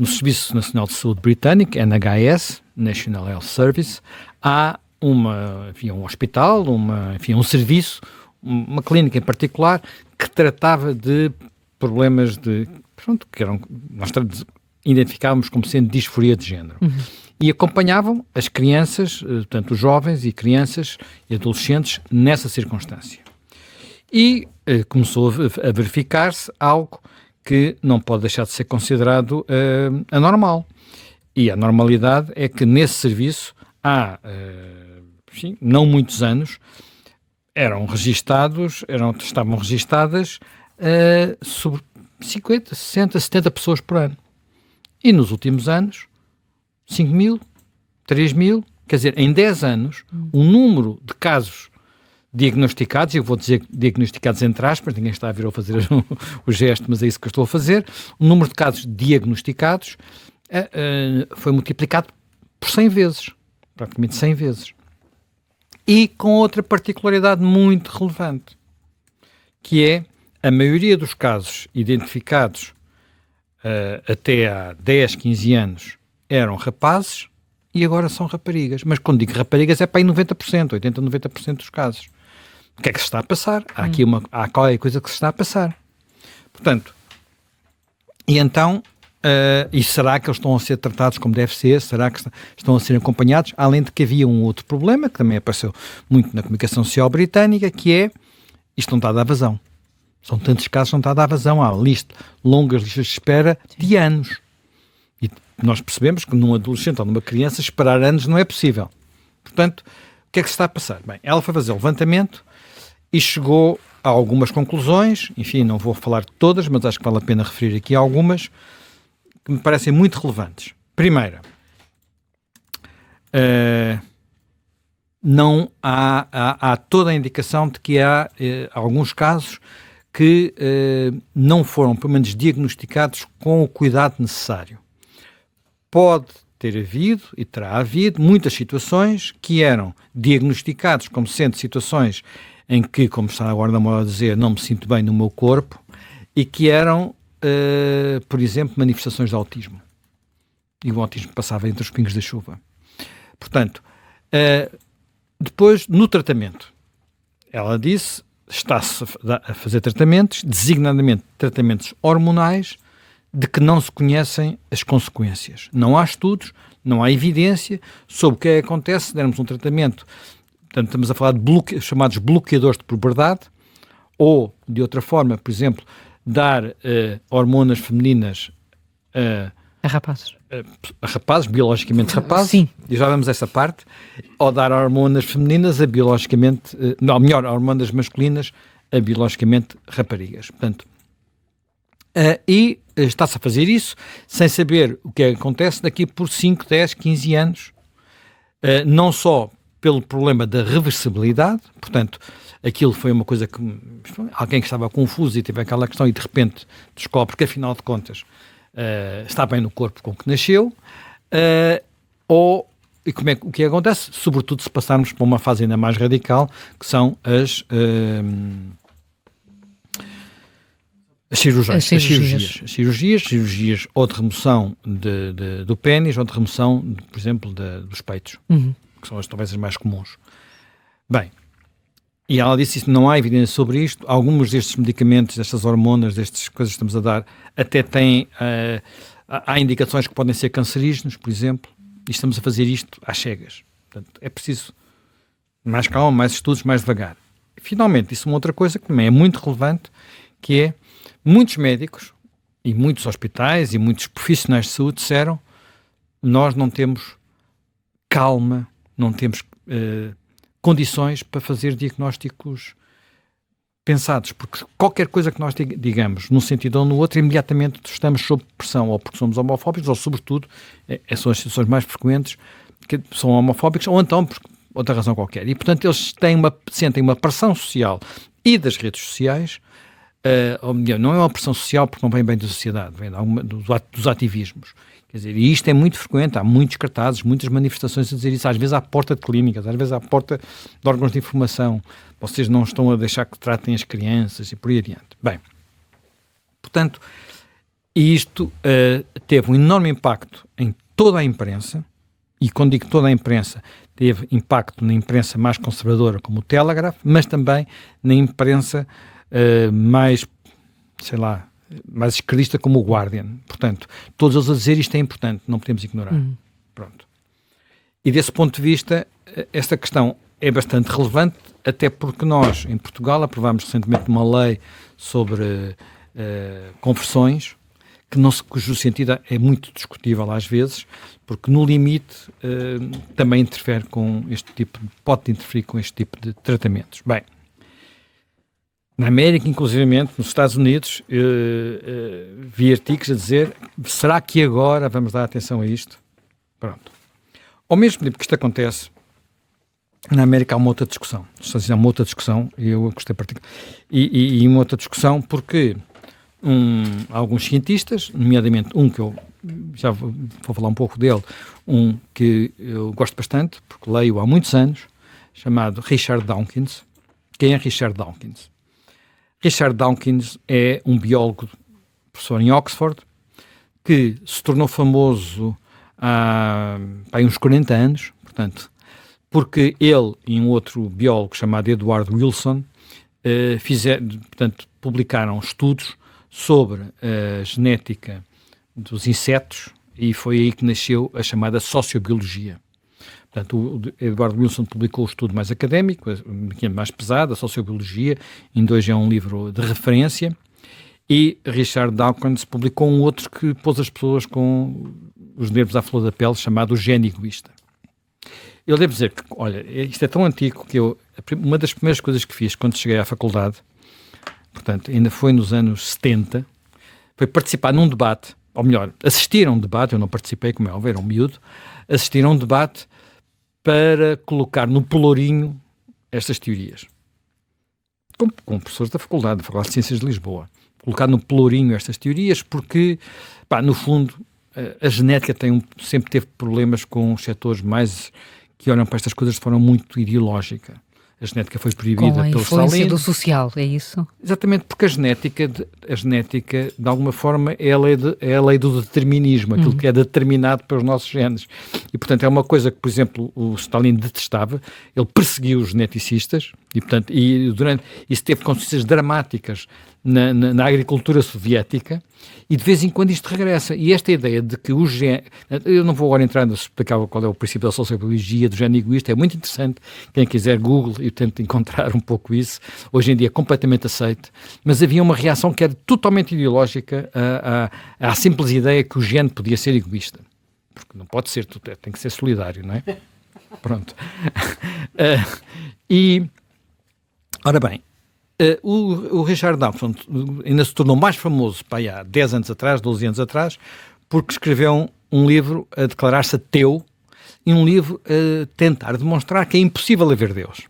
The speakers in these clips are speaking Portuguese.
no Serviço Nacional de Saúde Britânico, NHS, National Health Service, há um hospital, um serviço, uma clínica em particular, que tratava de problemas que nós identificávamos como sendo disforia de género. E acompanhavam as crianças, portanto, os jovens e crianças e adolescentes nessa circunstância. E começou a verificar-se algo que não pode deixar de ser considerado anormal. E a normalidade é que nesse serviço há, não muitos anos, estavam registadas sobre 50, 60, 70 pessoas por ano. E nos últimos anos, 5 mil, 3 mil, quer dizer, em 10 anos, o número de casos diagnosticados, eu vou dizer diagnosticados entre aspas, ninguém está a vir a fazer o gesto, mas é isso que eu estou a fazer, o número de casos diagnosticados foi multiplicado por 100 vezes, praticamente 100 vezes. E com outra particularidade muito relevante, que é a maioria dos casos identificados até há 10, 15 anos eram rapazes e agora são raparigas. Mas quando digo raparigas é para aí 90%, 80%, 90% dos casos. O que é que se está a passar? Há qualquer coisa que se está a passar. Portanto, e então, e será que eles estão a ser tratados como deve ser? Será que estão a ser acompanhados? Além de que havia um outro problema, que também apareceu muito na comunicação social britânica, que é, isto não está a dar vazão. São tantos casos que não está a dar vazão. Há longas listas de espera de anos. E nós percebemos que num adolescente ou numa criança esperar anos não é possível. Portanto, o que é que se está a passar? Bem, ela foi fazer o levantamento e chegou a algumas conclusões, enfim, não vou falar de todas, mas acho que vale a pena referir aqui algumas, que me parecem muito relevantes. Primeira, não há toda a indicação de que há alguns casos que não foram, pelo menos, diagnosticados com o cuidado necessário. Pode ter havido, e terá havido, muitas situações que eram diagnosticadas como sendo situações em que, como está agora na moda a dizer, não me sinto bem no meu corpo, e que eram, por exemplo, manifestações de autismo. E o autismo passava entre os pingos da chuva. Portanto, depois, no tratamento, ela disse, está-se a fazer tratamentos, designadamente tratamentos hormonais, de que não se conhecem as consequências. Não há estudos, não há evidência sobre o que é que acontece se dermos um tratamento. Portanto, estamos a falar de chamados bloqueadores de puberdade, ou, de outra forma, por exemplo, dar hormonas femininas a rapazes. A rapazes, biologicamente rapazes. Sim. E já vamos a essa parte. Ou dar hormonas femininas a biologicamente... hormonas masculinas a biologicamente raparigas. Portanto, e está-se a fazer isso sem saber o que é que acontece daqui por 5, 10, 15 anos, não só pelo problema da reversibilidade, portanto, aquilo foi uma coisa que alguém que estava confuso e teve aquela questão e de repente descobre que afinal de contas está bem no corpo com que nasceu, e o que acontece, sobretudo se passarmos para uma fase ainda mais radical, que são as cirurgias ou de remoção do pênis ou de remoção, por exemplo, dos peitos, que são talvez as mais comuns. Bem, e ela disse isso, não há evidência sobre isto. Alguns destes medicamentos, destas hormonas, destas coisas que estamos a dar, até têm, há indicações que podem ser cancerígenos, por exemplo, e estamos a fazer isto às cegas. Portanto, é preciso mais calma, mais estudos, mais devagar. E, finalmente, isso é uma outra coisa que também é muito relevante, que é muitos médicos e muitos hospitais e muitos profissionais de saúde disseram: nós não temos calma, não temos condições para fazer diagnósticos pensados, porque qualquer coisa que nós digamos num sentido ou no outro, imediatamente estamos sob pressão, ou porque somos homofóbicos, ou sobretudo, são as situações mais frequentes, que são homofóbicos, ou então por outra razão qualquer. E, portanto, eles sentem uma pressão social e das redes sociais, ou melhor, não é uma pressão social porque não vem bem da sociedade, vem dos ativismos. Quer dizer, e isto é muito frequente, há muitos cartazes, muitas manifestações a dizer isso, às vezes à porta de clínicas, às vezes à porta de órgãos de informação. Vocês não estão a deixar que tratem as crianças e por aí adiante. Bem, portanto, E isto teve um enorme impacto em toda a imprensa, e quando digo toda a imprensa, teve impacto na imprensa mais conservadora, como o Telegraph, mas também na imprensa mais, sei lá, mais esquerdista, como o Guardian. Portanto, todos eles a dizer isto é importante, não podemos ignorar. Pronto. E desse ponto de vista, esta questão é bastante relevante, até porque nós, em Portugal, aprovámos recentemente uma lei sobre conversões, cujo sentido é muito discutível às vezes, porque no limite também interfere com este tipo, pode interferir com este tipo de tratamentos. Bem, na América, inclusivamente, nos Estados Unidos, vi artigos a dizer, será que agora vamos dar atenção a isto? Pronto. Ao mesmo tempo que isto acontece, na América há uma outra discussão. Há uma outra discussão, e eu gostei particularmente, e uma outra discussão porque alguns cientistas, nomeadamente um que eu já vou falar um pouco dele, um que eu gosto bastante, porque leio há muitos anos, chamado Richard Dawkins. Quem é Richard Dawkins? Richard Dawkins é um biólogo, professor em Oxford, que se tornou famoso há uns 40 anos, portanto, porque ele e um outro biólogo chamado Edward Wilson publicaram estudos sobre a genética dos insetos e foi aí que nasceu a chamada sociobiologia. Portanto, o Edward Wilson publicou o estudo mais académico, mais pesado, a sociobiologia, ainda hoje é um livro de referência, e Richard Dawkins publicou um outro que pôs as pessoas com os nervos à flor da pele, chamado o gene egoísta. Eu devo dizer que, olha, isto é tão antigo que uma das primeiras coisas que fiz quando cheguei à faculdade, portanto, ainda foi nos anos 70, foi participar num debate, ou melhor, assistir a um debate, eu não participei, como é óbvio, era um miúdo, assistir a um debate para colocar no pelourinho estas teorias. Com professores da Faculdade de Ciências de Lisboa. Colocar no pelourinho estas teorias porque, no fundo, a genética sempre teve problemas com os setores mais que olham para estas coisas de forma muito ideológica. A genética foi proibida pelo Stalin. Com a influência do social, é isso? Exatamente, porque a genética, de alguma forma, é a lei do determinismo, aquilo que é determinado pelos nossos genes. E, portanto, é uma coisa que, por exemplo, o Stalin detestava. Ele perseguiu os geneticistas e, portanto, isso teve consequências dramáticas na agricultura soviética, e de vez em quando isto regressa. E esta ideia de que o gene... Eu não vou agora entrar no explicar qual é o princípio da sociobiologia, do gene egoísta, é muito interessante. Quem quiser Google, eu tento encontrar um pouco isso. Hoje em dia é completamente aceito. Mas havia uma reação que era totalmente ideológica à simples ideia que o gene podia ser egoísta. Porque não pode ser, tem que ser solidário, não é? Pronto. Ora bem, o Richard Dawkins ainda se tornou mais famoso há 10 anos atrás, 12 anos atrás, porque escreveu um livro a declarar-se ateu e um livro a tentar demonstrar que é impossível haver Deus.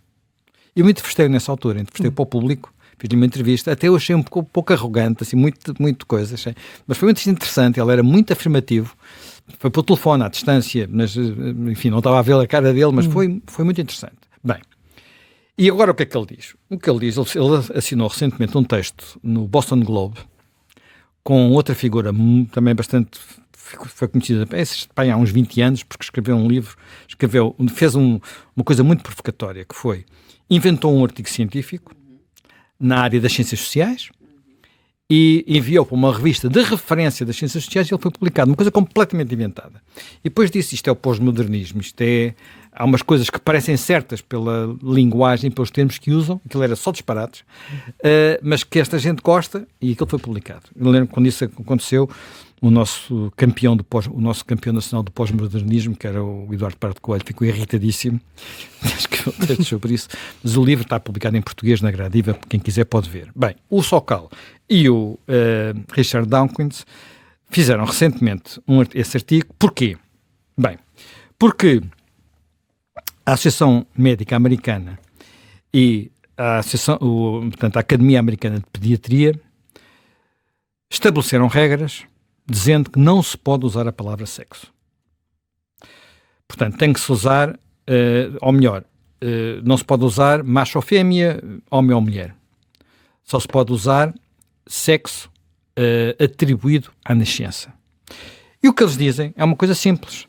Eu me entrevistei nessa altura, entrevistei para o público, fiz-lhe uma entrevista, até eu achei um pouco arrogante, assim, muito coisa, achei. Mas foi muito interessante, ele era muito afirmativo, foi pelo telefone, à distância, mas, enfim, não estava a ver a cara dele, mas foi muito interessante. Bem, e agora o que é que ele diz? O que ele diz, ele assinou recentemente um texto no Boston Globe com outra figura também bastante, foi conhecida há uns 20 anos, porque escreveu um livro, fez uma coisa muito provocatória, que foi, inventou um artigo científico na área das ciências sociais e enviou para uma revista de referência das ciências sociais e ele foi publicado, uma coisa completamente inventada. E depois disse, isto é o pós-modernismo, há umas coisas que parecem certas pela linguagem, pelos termos que usam, aquilo era só disparates, mas que esta gente gosta, e aquilo foi publicado. Eu lembro quando isso aconteceu, o nosso campeão nacional do pós-modernismo, que era o Eduardo Pardo Coelho, ficou irritadíssimo, escreveu textos sobre isso, mas o livro está publicado em português na Gradiva, quem quiser pode ver. Bem, o Sokal e o Richard Dawkins fizeram recentemente esse artigo. Porquê? Bem, porque a Associação Médica Americana e portanto, a Academia Americana de Pediatria estabeleceram regras dizendo que não se pode usar a palavra sexo. Portanto, tem que se usar, ou melhor, não se pode usar macho ou fêmea, homem ou mulher. Só se pode usar sexo atribuído à nascença. E o que eles dizem é uma coisa simples.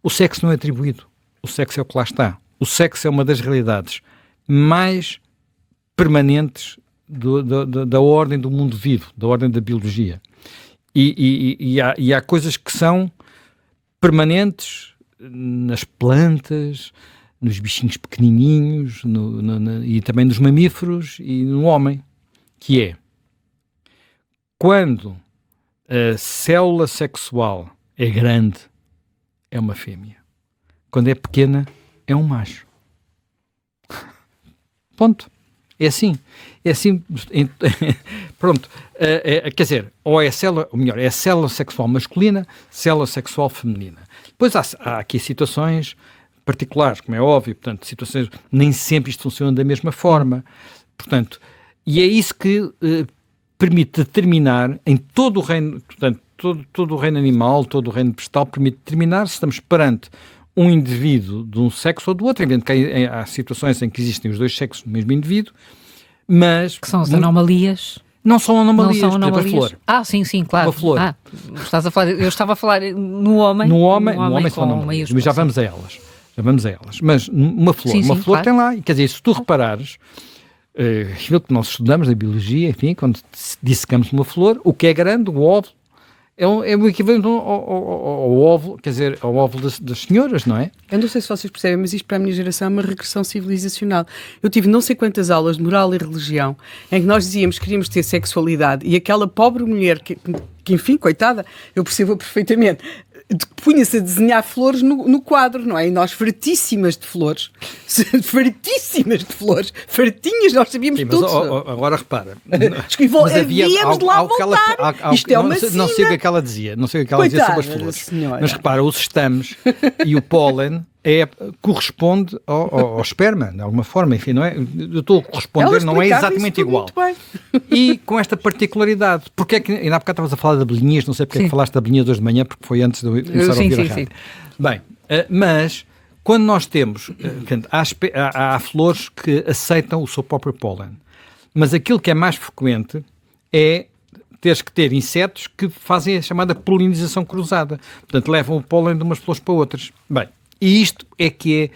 O sexo não é atribuído. O sexo é o que lá está. O sexo é uma das realidades mais permanentes da ordem do mundo vivo, da ordem da biologia. E há coisas que são permanentes nas plantas, nos bichinhos pequenininhos e também nos mamíferos e no homem, que é quando a célula sexual é grande, é uma fêmea. Quando é pequena, é um macho. Ponto. É assim. É assim. Pronto. Quer dizer, ou é a célula, ou melhor, é a célula sexual masculina, célula sexual feminina. Depois há aqui situações particulares, como é óbvio, portanto, situações, nem sempre isto funciona da mesma forma. Portanto, e é isso que permite determinar em todo o reino, portanto, todo o reino animal, todo o reino vegetal, permite determinar se estamos perante um indivíduo de um sexo ou do outro. Evidente que há situações em que existem os dois sexos do mesmo indivíduo, mas... Que são as anomalias. Não são anomalias, não são anomalias. Por exemplo, a flor. Sim, claro. Uma flor. Eu estava a falar no homem. No homem são anomalias, mas já vamos a elas. Mas uma flor, flor claro. Tem lá, e quer dizer, se tu reparares, aquilo que nós estudamos na biologia, enfim, quando dissecamos uma flor, o que é grande, o óvulo, é o equivalente ao óvulo, quer dizer, ao óvulo das senhoras, não é? Eu não sei se vocês percebem, mas isto para a minha geração é uma regressão civilizacional. Eu tive não sei quantas aulas de moral e religião em que nós dizíamos que queríamos ter sexualidade e aquela pobre mulher, que enfim, coitada, eu percebo perfeitamente, punha-se a desenhar flores no quadro, não é? E nós fartíssimas de flores, fartinhas, nós sabíamos tudo. Agora repara. Havíamos de lá voltar. Isto é uma sina. Não sei o que ela dizia, dizia sobre as flores. Senhora. Mas repara, os estames e o pólen corresponde ao esperma, de alguma forma, enfim, não é? Eu estou a corresponder, não é exatamente igual. E com esta particularidade, porque é que, ainda há bocado estavas a falar de abelhinhas, não sei porque é que falaste de abelhinhas hoje de manhã, porque foi antes de eu começar a ouvir a rádio. Bem, mas quando nós temos, há flores que aceitam o seu próprio pólen, mas aquilo que é mais frequente é teres que ter insetos que fazem a chamada polinização cruzada, portanto levam o pólen de umas flores para outras. Bem, e isto é que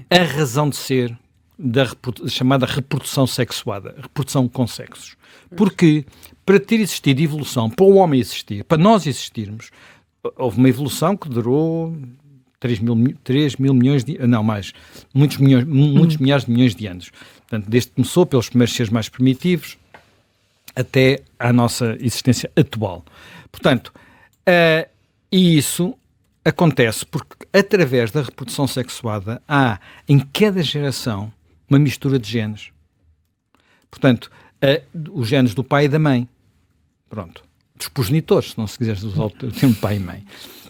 é a razão de ser da chamada reprodução sexuada, reprodução com sexos. Porque para ter existido evolução, para o homem existir, para nós existirmos, houve uma evolução que durou 3 mil milhões de... Não, mais. Muitos milhares de milhões de anos. Portanto, desde que começou, pelos primeiros seres mais primitivos, até à nossa existência atual. Portanto, e isso acontece porque, através da reprodução sexuada, há, em cada geração, uma mistura de genes. Portanto, os genes do pai e da mãe. Pronto. Dos progenitores, se não se quiseres usar o termo pai e mãe.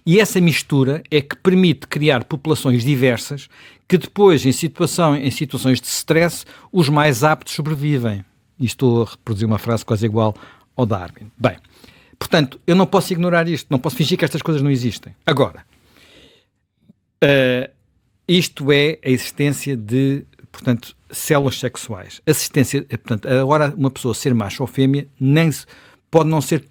E essa mistura é que permite criar populações diversas que depois, em situações de stress, os mais aptos sobrevivem. E estou a reproduzir uma frase quase igual ao Darwin. Bem, portanto, eu não posso ignorar isto, não posso fingir que estas coisas não existem. Agora, isto é a existência de, portanto, células sexuais. Portanto, agora uma pessoa ser macho ou fêmea pode não ser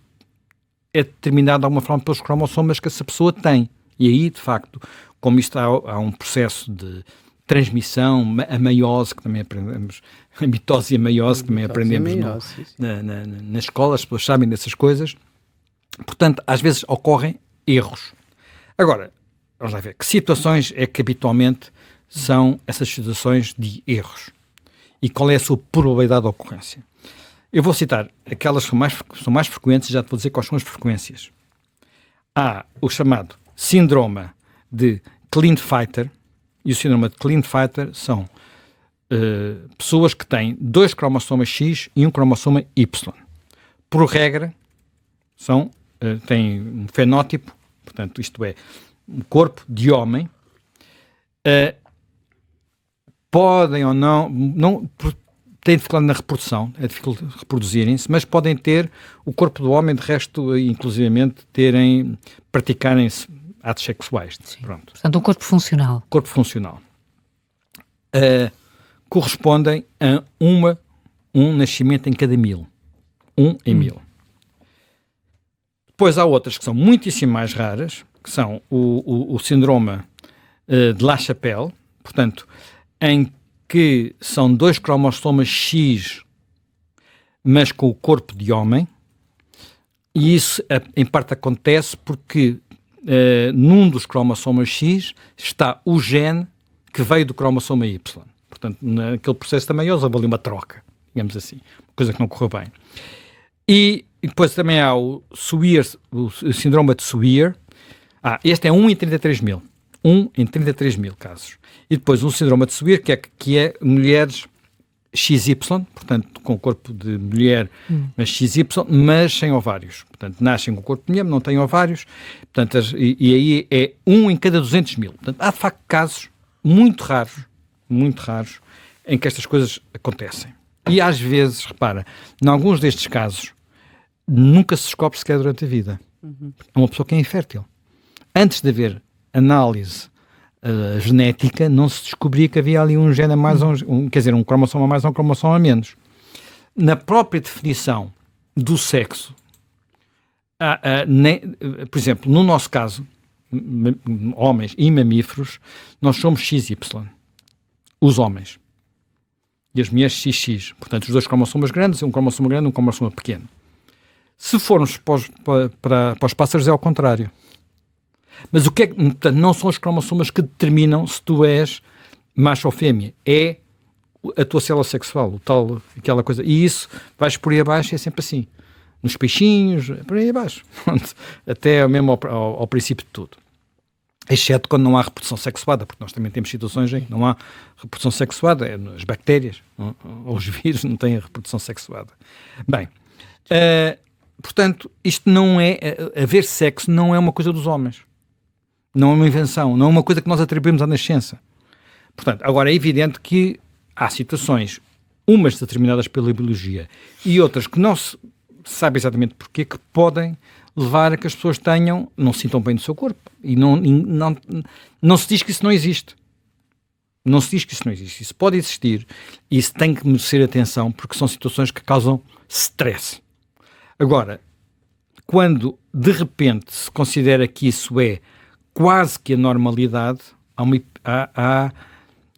determinada de alguma forma pelos cromossomas que essa pessoa tem. E aí, de facto, como isto há um processo de transmissão, a meiose, que também aprendemos, a mitose e a meiose, que também aprendemos na escola, as pessoas sabem dessas coisas. Portanto, às vezes ocorrem erros. Agora, vamos lá ver, que situações é que habitualmente são essas situações de erros? E qual é a sua probabilidade de ocorrência? Eu vou citar aquelas que são mais frequentes, já te vou dizer quais são as frequências. Há o chamado síndrome de Klinefelter, e o síndrome de Klinefelter são pessoas que têm 2 cromossomas X e um cromossoma Y. Por regra, têm um fenótipo, portanto, isto é, um corpo de homem, podem ou não têm dificuldade na reprodução, é difícil reproduzirem-se, mas podem ter o corpo do homem, de resto, inclusivamente, praticarem-se atos sexuais. Pronto. Portanto, um corpo funcional. Corpo funcional. Correspondem a um nascimento em cada 1000. 1 em 1000. Depois há outras que são muitíssimo mais raras, que são o síndrome de La Chapelle, portanto, em que são 2 cromossomas X, mas com o corpo de homem, e isso em parte acontece porque num dos cromossomas X está o gene que veio do cromossoma Y. Portanto, naquele processo também houve ali uma troca, digamos assim, coisa que não correu bem. E depois também há o síndrome de Swyer. Este é 1 em 33 mil. 1 em 33 mil casos. E depois um síndrome de Swyer, que é mulheres XY, portanto, com o corpo de mulher, mas XY, mas sem ovários. Portanto, nascem com o corpo de mulher, mas não têm ovários. Portanto, e aí é 1 em cada 200 mil. Portanto, há de facto casos muito raros, em que estas coisas acontecem. E às vezes, repara, em alguns destes casos, nunca se descobre sequer durante a vida. É uma pessoa que é infértil. Antes de haver análise genética, não se descobria que havia ali um gene a mais, quer dizer, um cromossoma a mais ou um cromossoma a menos. Na própria definição do sexo, por exemplo, no nosso caso, homens e mamíferos, nós somos XY, os homens, e as mulheres XX, portanto os 2 cromossomas grandes, um cromossoma grande e um cromossoma pequeno. Se formos para os pássaros é ao contrário. Mas o que é que, portanto, não são os cromossomas que determinam se tu és macho ou fêmea, é a tua célula sexual, o tal, aquela coisa, e isso vais por aí abaixo, é sempre assim, nos peixinhos, por aí abaixo, até mesmo ao princípio de tudo. Exceto quando não há reprodução sexuada, porque nós também temos situações em que não há reprodução sexuada, as bactérias ou os vírus não têm a reprodução sexuada. Bem, portanto, isto não é, haver sexo não é uma coisa dos homens, não é uma invenção, não é uma coisa que nós atribuímos à nascença. Portanto, agora é evidente que há situações, umas determinadas pela biologia e outras que não se sabe exatamente porquê, que podem levar a que as pessoas não se sintam bem no seu corpo. E não se diz que isso não existe. Não se diz que isso não existe. Isso pode existir e isso tem que merecer atenção porque são situações que causam stress. Agora, quando de repente se considera que isso é quase que a normalidade,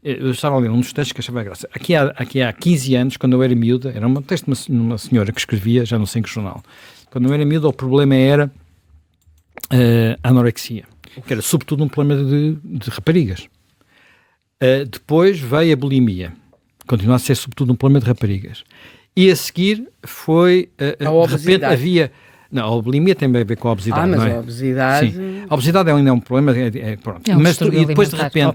eu estava a ler um dos textos que achava graça. Aqui há 15 anos, quando eu era miúda, era um texto de uma senhora que escrevia, já não sei em que jornal. Quando eu era miúda, o problema era a anorexia, que era sobretudo um problema de raparigas. Depois veio a bulimia, continua a ser sobretudo um problema de raparigas. E a seguir foi, de repente havia... Não, a bulimia tem a ver com a obesidade, mas não é? A obesidade... Sim. A obesidade ainda é um problema, pronto. Mas e depois, de repente,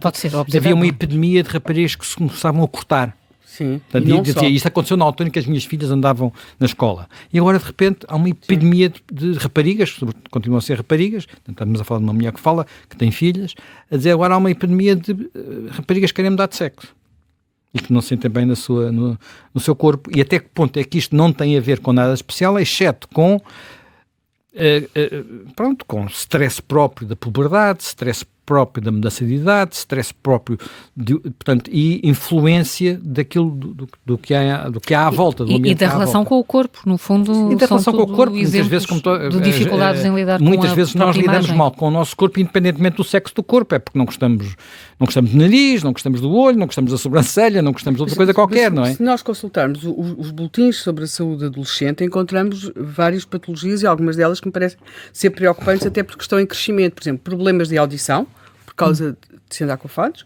havia uma epidemia de raparigas que se começavam a cortar. Sim, portanto, isto aconteceu na altura em que as minhas filhas andavam na escola. E agora, de repente, há uma epidemia de raparigas, continuam a ser raparigas, estamos a falar de uma mulher que tem filhas, a dizer agora há uma epidemia de raparigas que querem mudar de sexo. E que não se sentem bem no seu corpo. E até que ponto é que isto não tem a ver com nada especial, exceto com... com stress próprio da puberdade, stress próprio da mudança de idade, stress próprio portanto, e influência daquilo do que há à volta do ambiente. E da relação com o corpo, no fundo. E da relação com o corpo, muitas vezes de dificuldades em lidar com muitas vezes nós lidamos mal com o nosso corpo, independentemente do sexo do corpo, é porque não gostamos do nariz, não gostamos do olho, não gostamos da sobrancelha, não gostamos de outra coisa qualquer, não é? Se nós consultarmos os boletins sobre a saúde adolescente, encontramos várias patologias e algumas delas que me parecem ser preocupantes, até porque estão em crescimento. Por exemplo, problemas de audição, por causa de se andar com fones,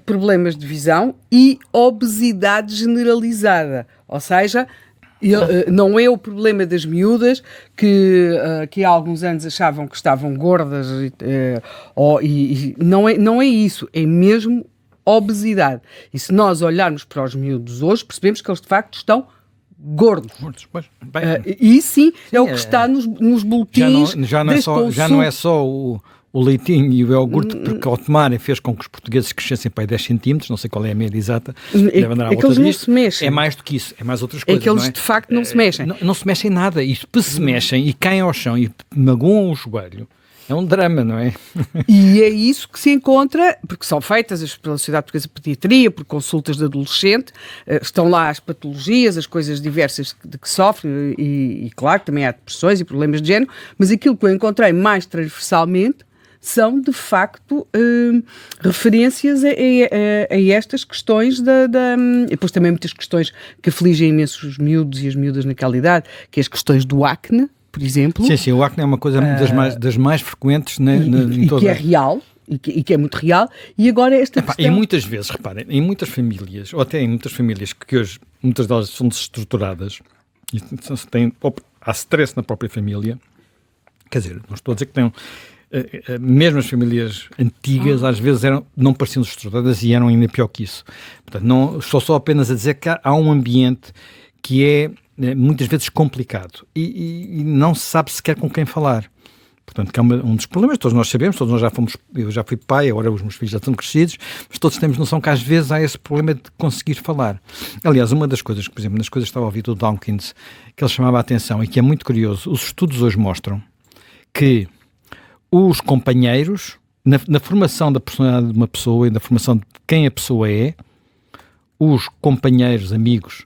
problemas de visão e obesidade generalizada. Ou seja, não é o problema das miúdas que há alguns anos achavam que estavam gordas e não é isso, é mesmo obesidade. E se nós olharmos para os miúdos hoje, percebemos que eles de facto estão gordos. E sim, é o que está nos boletins. Já não é só o leitinho e o iogurte, porque ao tomarem fez com que os portugueses crescessem para aí 10 centímetros, não sei qual é a média exata, deve andar à volta disto. Não se mexem. É mais do que isso, é mais outras coisas. É que eles de facto não se mexem. Não se mexem nada, e se mexem e caem ao chão e magoam o joelho, É um drama, não é? E é isso que se encontra, porque são feitas pela Sociedade Portuguesa de Pediatria, por consultas de adolescente, estão lá as patologias, as coisas diversas de que sofre, e claro, também há depressões e problemas de género, mas aquilo que eu encontrei mais transversalmente são, de facto, referências a estas questões e depois também muitas questões que afligem imensos os miúdos e as miúdas naquela idade, que é as questões do acne, por exemplo. Sim, o acne é uma coisa das mais frequentes em toda... que é real, e que é muito real, e agora esta questão... E muitas vezes, reparem, em muitas famílias, ou até em muitas famílias que hoje, muitas delas são desestruturadas, há stress na própria família, quer dizer, não estou a dizer que tenham... mesmo as famílias antigas às vezes não pareciam estruturadas e eram ainda pior que isso. Portanto, não estou só apenas a dizer que há um ambiente que é muitas vezes complicado e não se sabe sequer com quem falar. Portanto, que é um dos problemas, todos nós sabemos, todos nós eu já fui pai, agora os meus filhos já estão crescidos, mas todos temos noção que às vezes há esse problema de conseguir falar. Aliás, uma das coisas, por exemplo, nas coisas que estava a ouvir do Dawkins, que ele chamava a atenção e que é muito curioso, os estudos hoje mostram que os companheiros, na formação da personalidade de uma pessoa e na formação de quem a pessoa é, os companheiros, amigos,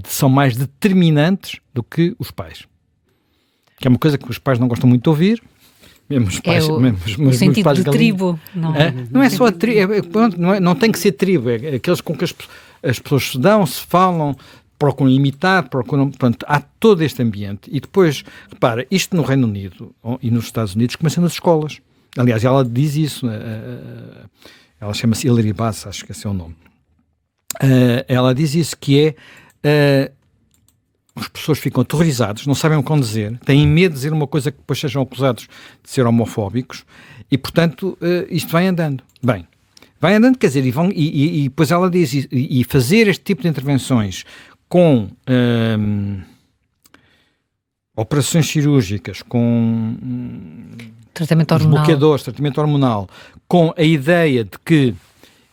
são mais determinantes do que os pais. Que é uma coisa que os pais não gostam muito de ouvir. Mesmo os pais, o sentido pais de tribo. Não é só a tribo, não tem que ser tribo, é aqueles com que as pessoas se dão, se falam, procuram imitar, portanto, há todo este ambiente. E depois, repara, isto no Reino Unido e nos Estados Unidos começa nas escolas. Aliás, ela diz isso, ela chama-se Hilary Bass, acho que esse é o nome. Ela diz isso, que as pessoas ficam aterrorizadas, não sabem o que vão dizer, têm medo de dizer uma coisa que depois sejam acusados de ser homofóbicos e, portanto, isto vai andando. Bem, vai andando, quer dizer, e depois ela diz, e fazer este tipo de intervenções com operações cirúrgicas, com tratamento hormonal, bloqueadores, tratamento hormonal, com a ideia de que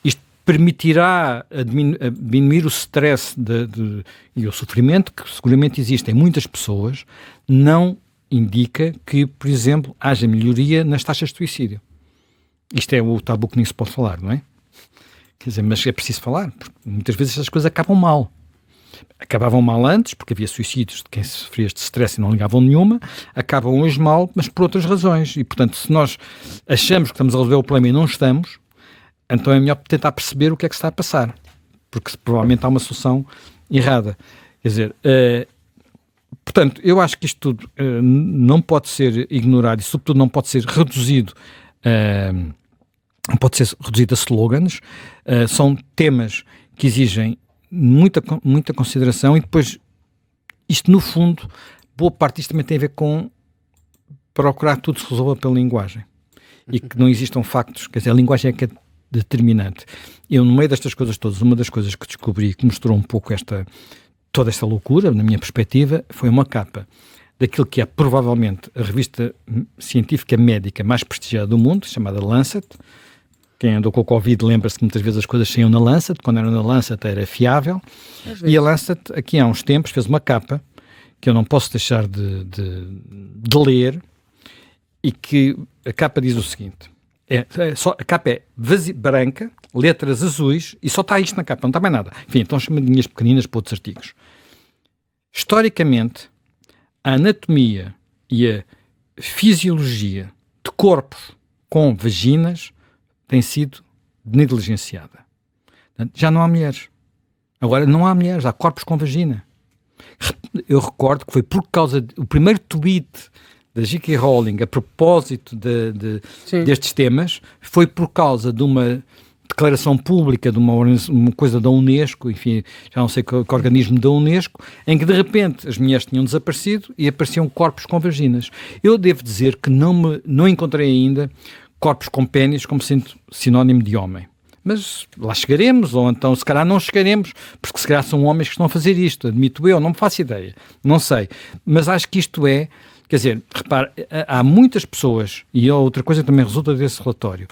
isto permitirá diminuir o stress e o sofrimento que seguramente existe em muitas pessoas, não indica que, por exemplo, haja melhoria nas taxas de suicídio. Isto é o tabu que nem se pode falar, não é? Quer dizer, mas é preciso falar, porque muitas vezes essas coisas acabam mal. Acabavam mal antes, porque havia suicídios de quem sofria de stress e não ligavam nenhuma, acabam hoje mal, mas por outras razões. E, portanto, se nós achamos que estamos a resolver o problema e não estamos, então é melhor tentar perceber o que é que está a passar, porque provavelmente há uma solução errada. Quer dizer, portanto, eu acho que isto tudo não pode ser ignorado e, sobretudo, não pode ser reduzido a slogans. São temas que exigem muita consideração e depois isto, no fundo, boa parte disto também tem a ver com procurar que tudo se resolva pela linguagem e que não existam factos, quer dizer, a linguagem é que é determinante. Eu, no meio destas coisas todas, uma das coisas que descobri que mostrou um pouco toda esta loucura, na minha perspectiva, foi uma capa daquilo que é provavelmente a revista científica médica mais prestigiada do mundo, chamada Lancet. Quem andou com o Covid lembra-se que muitas vezes as coisas saíam na Lancet, quando era na Lancet era fiável, e a Lancet, aqui há uns tempos, fez uma capa que eu não posso deixar de ler, e que a capa diz o seguinte, a capa é branca, letras azuis, e só está isto na capa, não está mais nada. Enfim, então chamadinhas pequeninas para outros artigos. Historicamente, a anatomia e a fisiologia de corpos com vaginas tem sido negligenciada. Já não há mulheres. Agora não há mulheres, há corpos com vagina. Eu recordo que foi por causa do primeiro tweet da J.K. Rowling a propósito destes temas, foi por causa de uma declaração pública de uma coisa da Unesco, enfim, já não sei que organismo da Unesco, em que de repente as mulheres tinham desaparecido e apareciam corpos com vaginas. Eu devo dizer que não encontrei ainda corpos com pénis como sendo sinónimo de homem. Mas lá chegaremos, ou então se calhar não chegaremos, porque se calhar são homens que estão a fazer isto, admito eu, não me faço ideia, não sei. Mas acho que isto quer dizer, repare, há muitas pessoas, e outra coisa que também resulta desse relatório,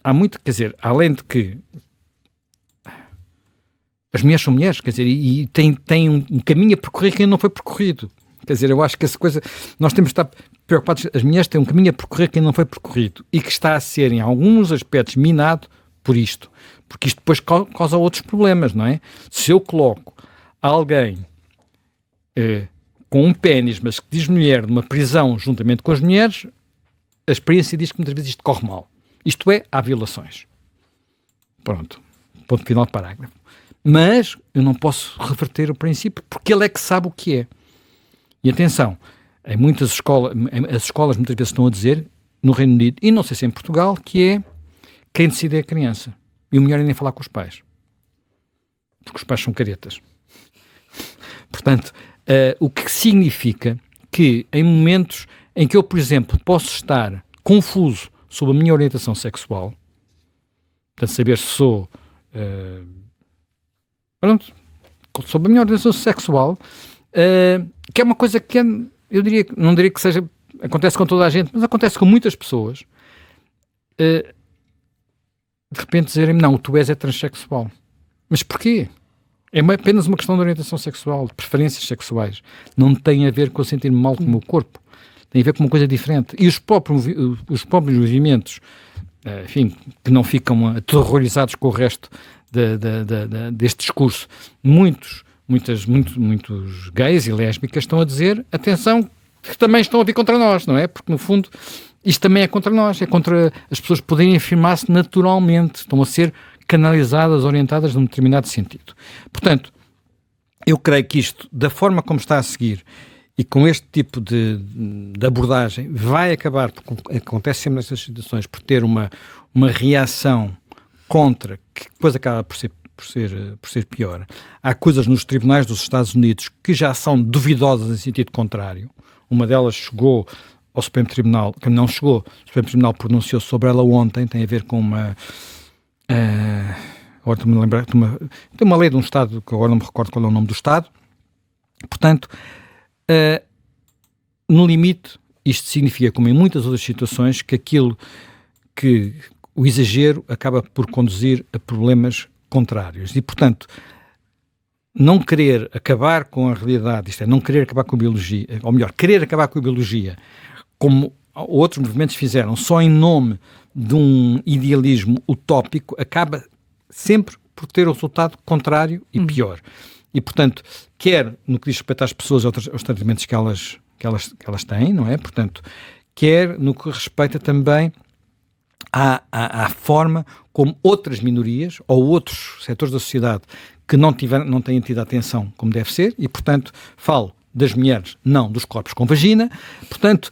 há muito, quer dizer, além de que as mulheres são mulheres, quer dizer, e têm um caminho a percorrer que ainda não foi percorrido. Quer dizer, eu acho que essa coisa, nós temos de estar preocupados, as mulheres têm um caminho a percorrer que ainda não foi percorrido e que está a ser, em alguns aspectos, minado por isto. Porque isto depois causa outros problemas, não é? Se eu coloco alguém com um pénis, mas que diz mulher, numa prisão juntamente com as mulheres, a experiência diz que muitas vezes isto corre mal. Isto é, há violações. Pronto. Ponto final de parágrafo. Mas eu não posso reverter o princípio porque ele é que sabe o que é. E atenção, em muitas escolas, as escolas muitas vezes estão a dizer, no Reino Unido, e não sei se é em Portugal, que é quem decide é a criança. E o melhor é nem falar com os pais. Porque os pais são caretas. Portanto, o que significa que em momentos em que eu, por exemplo, posso estar confuso sobre a minha orientação sexual, portanto, saber se sou... pronto, sobre a minha orientação sexual, que é uma coisa que eu diria, não diria que seja, acontece com toda a gente, mas acontece com muitas pessoas, de repente dizerem-me, não, tu és transexual. Mas porquê? É apenas uma questão de orientação sexual, de preferências sexuais. Não tem a ver com eu sentir-me mal com o meu corpo. Tem a ver com uma coisa diferente. E os próprios movimentos, enfim, que não ficam aterrorizados com o resto deste discurso, muitos gays e lésbicas estão a dizer, atenção, que também estão a vir contra nós, não é? Porque, no fundo, isto também é contra nós, é contra as pessoas poderem afirmar-se naturalmente, estão a ser canalizadas, orientadas num determinado sentido. Portanto, eu creio que isto, da forma como está a seguir, e com este tipo de abordagem, vai acabar, porque acontece sempre nestas situações, por ter uma reação contra, que depois acaba por ser pior. Há coisas nos tribunais dos Estados Unidos que já são duvidosas em sentido contrário. Uma delas chegou ao Supremo Tribunal, que não chegou, o Supremo Tribunal pronunciou sobre ela ontem, tem a ver com uma... agora estou-me a lembrar, tem uma lei de um Estado, que agora não me recordo qual é o nome do Estado. Portanto, no limite, isto significa, como em muitas outras situações, que o exagero acaba por conduzir a problemas contrários. E, portanto, não querer acabar com a realidade, isto é, não querer acabar com a biologia, ou melhor, querer acabar com a biologia, como outros movimentos fizeram, só em nome de um idealismo utópico, acaba sempre por ter o resultado contrário e pior. E, portanto, quer no que diz respeito às pessoas, aos tratamentos que elas têm, não é? Portanto, quer no que respeita também à forma como outras minorias ou outros setores da sociedade que não têm tido atenção como deve ser, e, portanto, falo das mulheres, não dos corpos com vagina, portanto,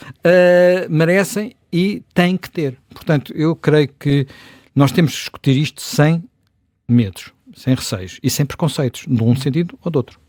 merecem e têm que ter. Portanto, eu creio que nós temos de discutir isto sem medos, sem receios e sem preconceitos, de um sentido ou de outro.